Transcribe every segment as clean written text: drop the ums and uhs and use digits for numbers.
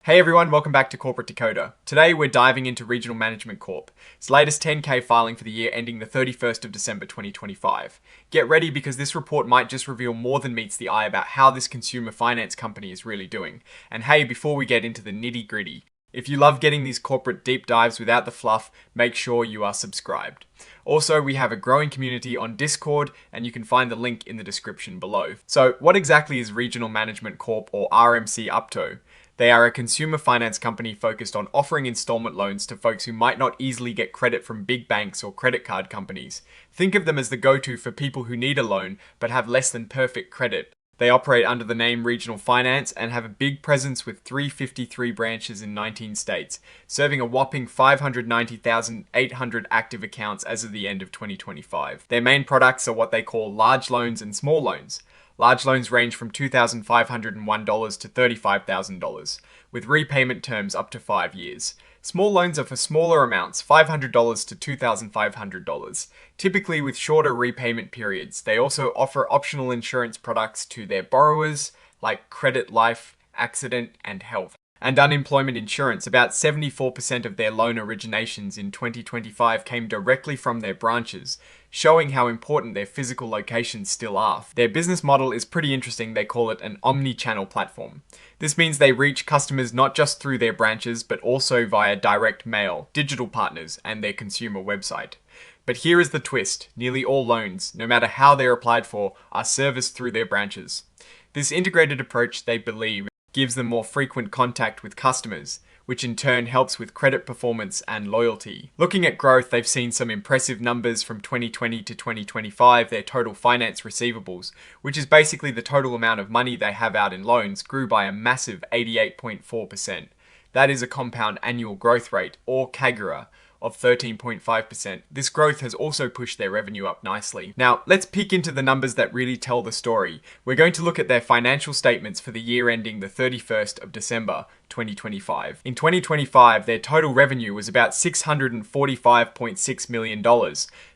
Hey everyone, welcome back to Corporate Decoder. Today we're diving into Regional Management Corp. Its latest 10K filing for the year ending the 31st of December 2025. Get ready because this report might just reveal more than meets the eye about how this consumer finance company is really doing. And hey, before we get into the nitty gritty, if you love getting these corporate deep dives without the fluff, make sure you are subscribed. Also, we have a growing community on Discord, and you can find the link in the description below. So, what exactly is Regional Management Corp or RMC up to? They are a consumer finance company focused on offering installment loans to folks who might not easily get credit from big banks or credit card companies. Think of them as the go-to for people who need a loan but have less than perfect credit. They operate under the name Regional Finance and have a big presence with 353 branches in 19 states, serving a whopping 590,800 active accounts as of the end of 2025. Their main products are what they call large loans and small loans. Large loans range from $2,501 to $35,000, with repayment terms up to 5 years. Small loans are for smaller amounts, $500 to $2,500, typically with shorter repayment periods. They also offer optional insurance products to their borrowers, like credit, life, accident, and health. And unemployment insurance. About 74% of their loan originations in 2025 came directly from their branches, showing how important their physical locations still are. Their business model is pretty interesting. They call it an omni-channel platform. This means they reach customers not just through their branches, but also via direct mail, digital partners, and their consumer website. But here is the twist. Nearly all loans, no matter how they're applied for, are serviced through their branches. This integrated approach, they believe, gives them more frequent contact with customers, which in turn helps with credit performance and loyalty. Looking at growth, they've seen some impressive numbers from 2020 to 2025. Their total finance receivables, which is basically the total amount of money they have out in loans, grew by a massive 88.4%. That is a compound annual growth rate, or CAGR, of 13.5%. This growth has also pushed their revenue up nicely. Now, let's peek into the numbers that really tell the story. We're going to look at their financial statements for the year ending the 31st of December 2025. In 2025, their total revenue was about $645.6 million.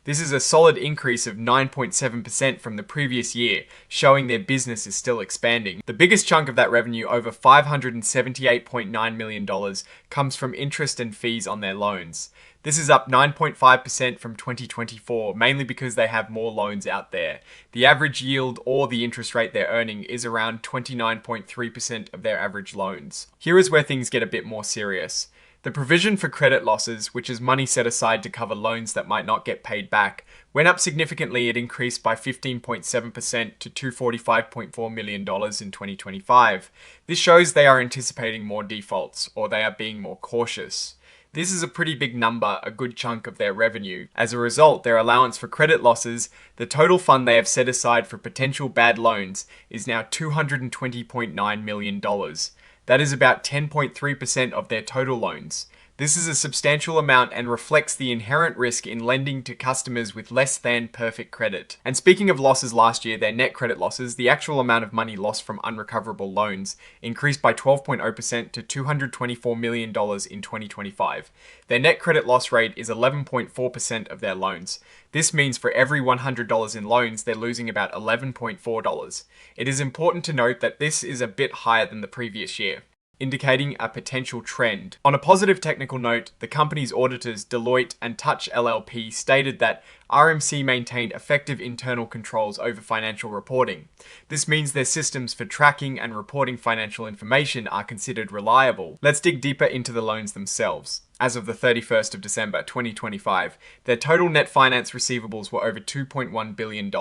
This is a solid increase of 9.7% from the previous year, showing their business is still expanding. The biggest chunk of that revenue, over $578.9 million, comes from interest and fees on their loans. This is up 9.5% from 2024, mainly because they have more loans out there. The average yield, or the interest rate they're earning, is around 29.3% of their average loans. Here is where things get a bit more serious. The provision for credit losses, which is money set aside to cover loans that might not get paid back, went up significantly. It increased by 15.7% to $245.4 million in 2025. This shows they are anticipating more defaults, or they are being more cautious. This is a pretty big number, a good chunk of their revenue. As a result, their allowance for credit losses, the total fund they have set aside for potential bad loans, is now $220.9 million. That is about 10.3% of their total loans. This is a substantial amount and reflects the inherent risk in lending to customers with less than perfect credit. And speaking of losses last year, their net credit losses, the actual amount of money lost from unrecoverable loans, increased by 12.0% to $224 million in 2025. Their net credit loss rate is 11.4% of their loans. This means for every $100 in loans, they're losing about $11.4. It is important to note that this is a bit higher than the previous year, indicating a potential trend. On a positive technical note, the company's auditors, Deloitte and Touch LLP, stated that RMC maintained effective internal controls over financial reporting. This means their systems for tracking and reporting financial information are considered reliable. Let's dig deeper into the loans themselves. As of the 31st of December 2025, their total net finance receivables were over $2.1 billion.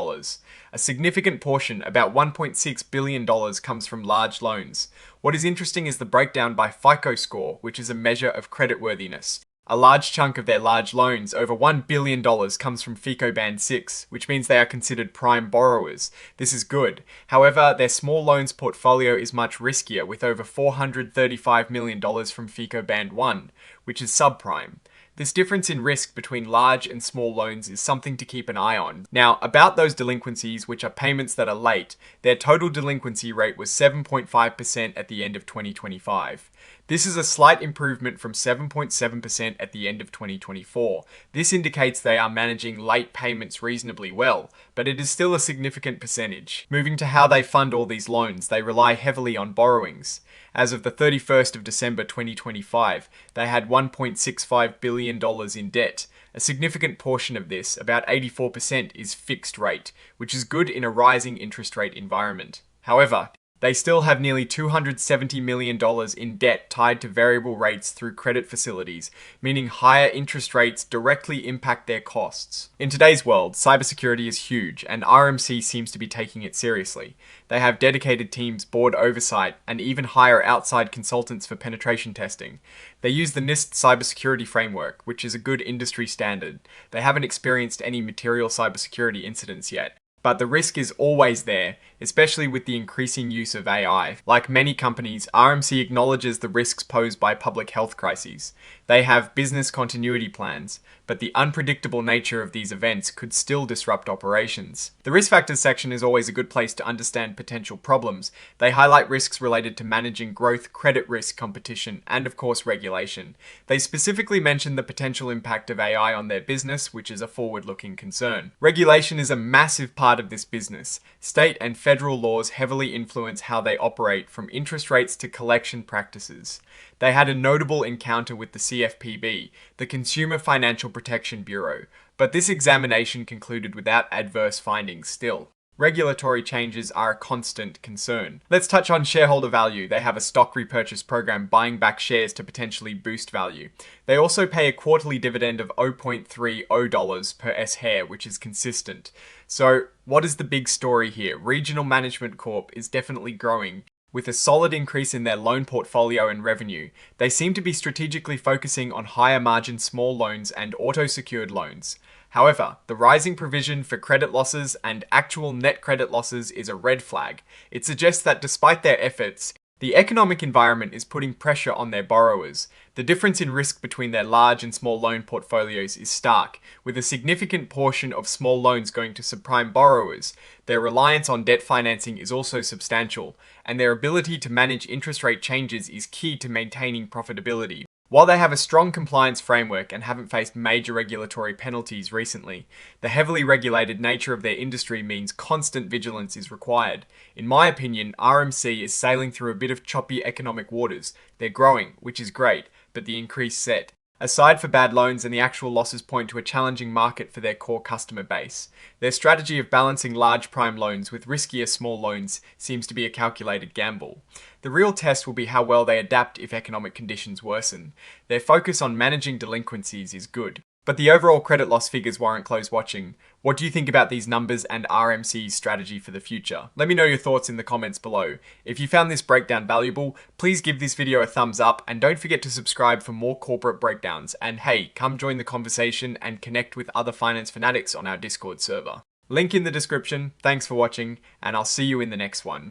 A significant portion, about $1.6 billion, comes from large loans. What is interesting is the breakdown by FICO score, which is a measure of creditworthiness. A large chunk of their large loans, over $1 billion, comes from FICO Band 6, which means they are considered prime borrowers. This is good. However, their small loans portfolio is much riskier, with over $435 million from FICO Band 1, which is subprime. This difference in risk between large and small loans is something to keep an eye on. Now, about those delinquencies, which are payments that are late, their total delinquency rate was 7.5% at the end of 2025. This is a slight improvement from 7.7% at the end of 2024. This indicates they are managing late payments reasonably well, but it is still a significant percentage. Moving to how they fund all these loans, they rely heavily on borrowings. As of the 31st of December 2025, they had $1.65 billion in debt. A significant portion of this, about 84%, is fixed rate, which is good in a rising interest rate environment. However, they still have nearly $270 million in debt tied to variable rates through credit facilities, meaning higher interest rates directly impact their costs. In today's world, cybersecurity is huge, and RMC seems to be taking it seriously. They have dedicated teams, board oversight, and even hire outside consultants for penetration testing. They use the NIST cybersecurity framework, which is a good industry standard. They haven't experienced any material cybersecurity incidents yet. But the risk is always there, especially with the increasing use of AI. Like many companies, RMC acknowledges the risks posed by public health crises. They have business continuity plans, but the unpredictable nature of these events could still disrupt operations. The risk factors section is always a good place to understand potential problems. They highlight risks related to managing growth, credit risk, competition, and of course regulation. They specifically mention the potential impact of AI on their business, which is a forward-looking concern. Regulation is a massive part of this business. State and federal laws heavily influence how they operate, from interest rates to collection practices. They had a notable encounter with the CFPB, the Consumer Financial Protection Bureau, but this examination concluded without adverse findings still. Regulatory changes are a constant concern. Let's touch on shareholder value. They have a stock repurchase program buying back shares to potentially boost value. They also pay a quarterly dividend of $0.30 per share, which is consistent. So, what is the big story here? Regional Management Corp is definitely growing. With a solid increase in their loan portfolio and revenue, they seem to be strategically focusing on higher margin small loans and auto-secured loans. However, the rising provision for credit losses and actual net credit losses is a red flag. It suggests that despite their efforts, the economic environment is putting pressure on their borrowers. The difference in risk between their large and small loan portfolios is stark, with a significant portion of small loans going to subprime borrowers. Their reliance on debt financing is also substantial, and their ability to manage interest rate changes is key to maintaining profitability. While they have a strong compliance framework and haven't faced major regulatory penalties recently, the heavily regulated nature of their industry means constant vigilance is required. In my opinion, RMC is sailing through a bit of choppy economic waters. They're growing, which is great, but the increase set. Aside for bad loans, and the actual losses point to a challenging market for their core customer base. Their strategy of balancing large prime loans with riskier small loans seems to be a calculated gamble. The real test will be how well they adapt if economic conditions worsen. Their focus on managing delinquencies is good, but the overall credit loss figures warrant close watching. What do you think about these numbers and RMC's strategy for the future? Let me know your thoughts in the comments below. If you found this breakdown valuable, please give this video a thumbs up and don't forget to subscribe for more corporate breakdowns. And hey, come join the conversation and connect with other finance fanatics on our Discord server. Link in the description. Thanks for watching, and I'll see you in the next one.